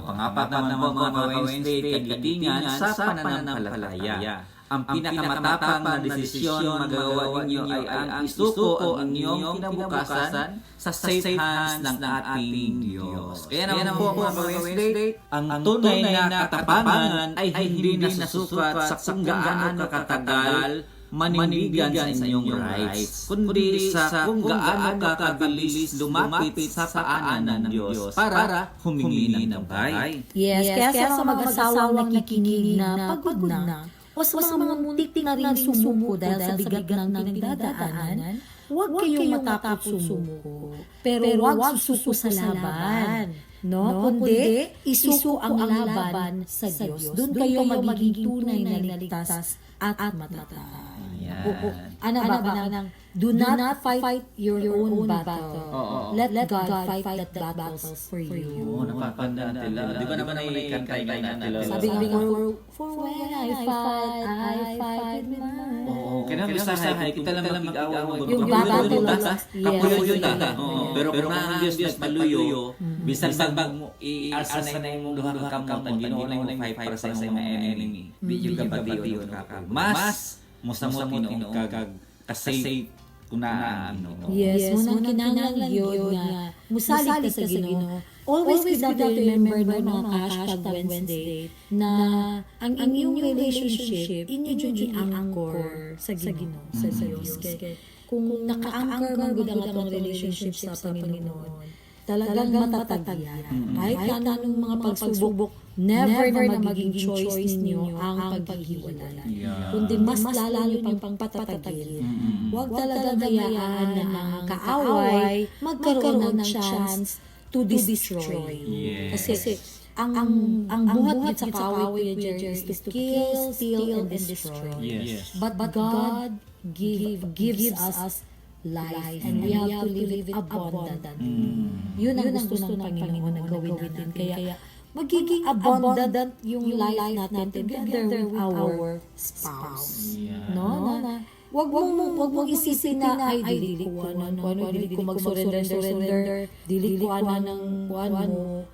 Pang-apat naman po mga Wednesday, kagitingan sa pananampalataya. Ang pinakamatapang na desisyon magagawa ninyo ay ang isuko ang inyong kinabukasan sa safe hands ng ating Diyos. Kaya naman po mga Wednesday, ang tunay na katapangan ay hindi nasusukat sa kung gaano kakatagal manindigan sa inyong rights, kundi sa kung gaano kakabilis lumapit sa paanan ng Diyos para humingi ng gabay. Yes, kaya sa mga mag-asawang nakikinig na pagod na, o sa mga muntik na rin sumuko dahil sa bigat ng pinagdadaanan, huwag kayong matapos sumuko. Pero huwag susuko sa laban. No? Kundi, isuko ang laban sa Diyos. Doon kayo magiging tunay na ligtas at matatag. Yan. Ano ba nang do not fight your own battle. Let God fight that battles for you. Oo, napakanda nila. Di ba naman ay kantay na nila? Sabi nga, for when I fight with mine. Oo, kaya naman usahay, kita lang mag-awa mo. Yung battle last, kapuyo yes. yun na. Pero kung ang Diyos nagpaluyo, bisan pag mo i-asa na yung duha ka kamot, ang ginoon na yung fight para sa mga enemy. Di yung kabati yun. Mas, musamot Ginoo kag kasay kunaan. Yes, munang kinahanglan yun nga. Musalig ka sa Ginoo. Always kita to remember no mga hashtag Wednesday na ang inyong relationship, inyo dyan i-anchor sa Ginoo, sa Diyos. Kung naka-anchor man gud ang atong relationship sa Panginoon, talagang matatag yan. Kahit anong mga pagsubok, never na magiging choice ninyo ang paghihiwalay. Kundi mas lalo pang patatagin. Huwag talagang hayaan na ang kaaway magkaroon ng chance to destroy. Kasi ang buhat sa kaaway is to kill, steal, and destroy. But God gives us life, and we have to live it abundant. Yun ang gusto ng Panginoon na gawin natin. Kaya magiging abundant yung life natin together with our spouse. No? Wag mong isipin na ay dili ko mag-surrender, dili ko ng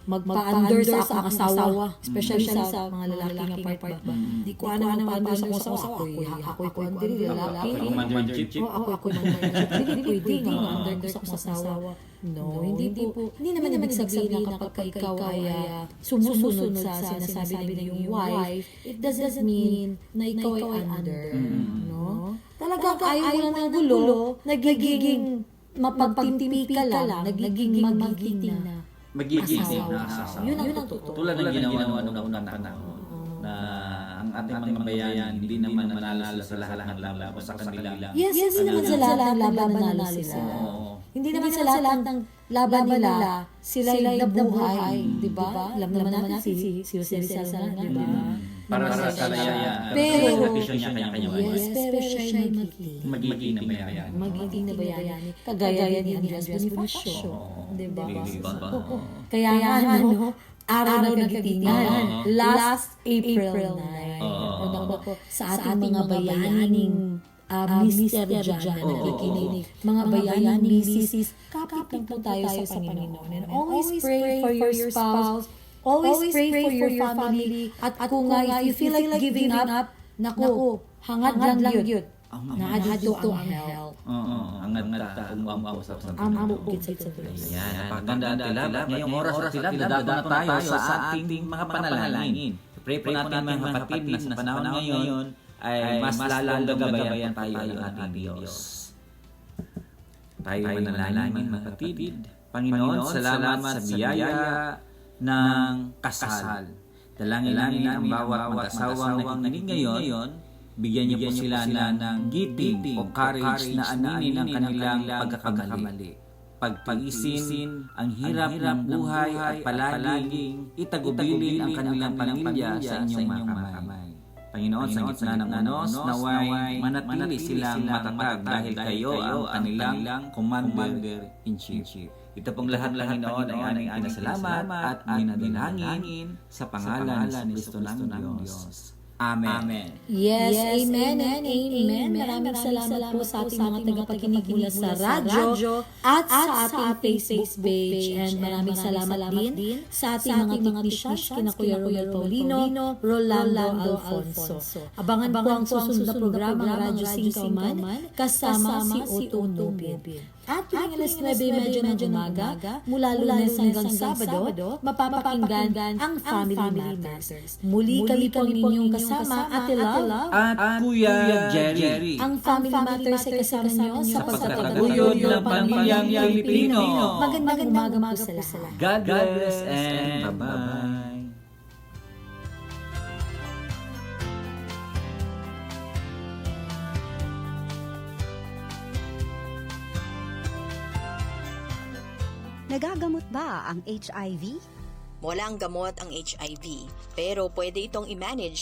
magpa-under sa akong asawa, especially sa mga lalaki nga part ba. Di ko mag-under sa akong asawa. Ako'y dili lalaki. Ako dili pwede nga mag-under ko sa akong asawa. No, hindi naman ibig sabihin na kapag ikaw ay sumusunod sa sinasabi ng iyong wife, it doesn't mean na ikaw ay under. No? Talagang ayaw na ng gulo, nagiging mapagtimpi ka lang, nagiging magiting na asawa. Yun ang totoo. Tulad ng ginawa noong unang panahon na ang ating mga bayan hindi naman nanalo sa lahat ng laban sa kanila. Yes, hindi naman sa lahat ng laban nanalo sila. Hindi naman sa lahat ng laban nila, sila nabuhay, di ba? Alam naman natin si Jose Rizal na, di ba? Para sa kalayaan. Pero, niya kanya-kanya. yes, pero siya ay Magiging na bayan. magiting na bayani. Kagaya ni Andres Bonifacio. Di ba? Kaya nga, araw na kagitingan. Last April 9. Sa ating mga bayaning mister dyan, nakikinig. Mga bayaning misis, kapit lang po tayo sa Panginoon. And always pray for your spouse. Always pray for your family. At kung if you feel like giving up, naku, hangad lang yun. Nahadito ang help. Hangad ta, umuaw sa Bukit sa Diyos. Yan, pagkandaan tilab. Ngayong oras at tilab, dadako na tayo sa ating mga panalangin. Pray po natin mga kapatid na sa panahon ngayon ay mas lalong gagabayan tayo ng ating Diyos. Tayo manalangin mga kapatid. Panginoon, salamat sa biyaya ng kasal. Dalangin namin ang bawat mag-asawang nakikinig ngayon, bigyan niyo po sila ng giting o courage na aminin ang kanilang pagkakamali. Pagpag-isin ang hirap ng buhay at palaging itagubilin ang kanilang pamilya sa inyong mga kamay. Panginoon, sa gitna ng unos, naway manatili silang matatag dahil kayo ang kanilang commander-in-chief. Ito pong lahat, Panginoon, ay aming pinasalamat at minadalangin sa pangalan ni Kristo ng Diyos. Amen. Yes, amen and amen. Maraming salamat po sa ating mga tagapakinig mula sa radyo at sa ating Facebook page. And maraming salamat din sa ating mga technicians, kina Kuya Royal Paulino, Rolando Alfonso. Abangan po ang susunod na programa ng Radyo Singkauman kasama si Otto Nubin. At tuwing alas 9:30 ng umaga, mula Lunes hanggang Sabado, mapapakinggan ang Family Matters. Muli kami po inyong kasama, Ate Love At Kuya Jerry. ang Family Matters ay kasama nyo sa pagtataguyod ng pamilyang Pilipino. Magandang umaga po sa lahat. God bless and bye-bye. Nagagamot ba ang HIV? Walang gamot ang HIV, pero pwede itong i-manage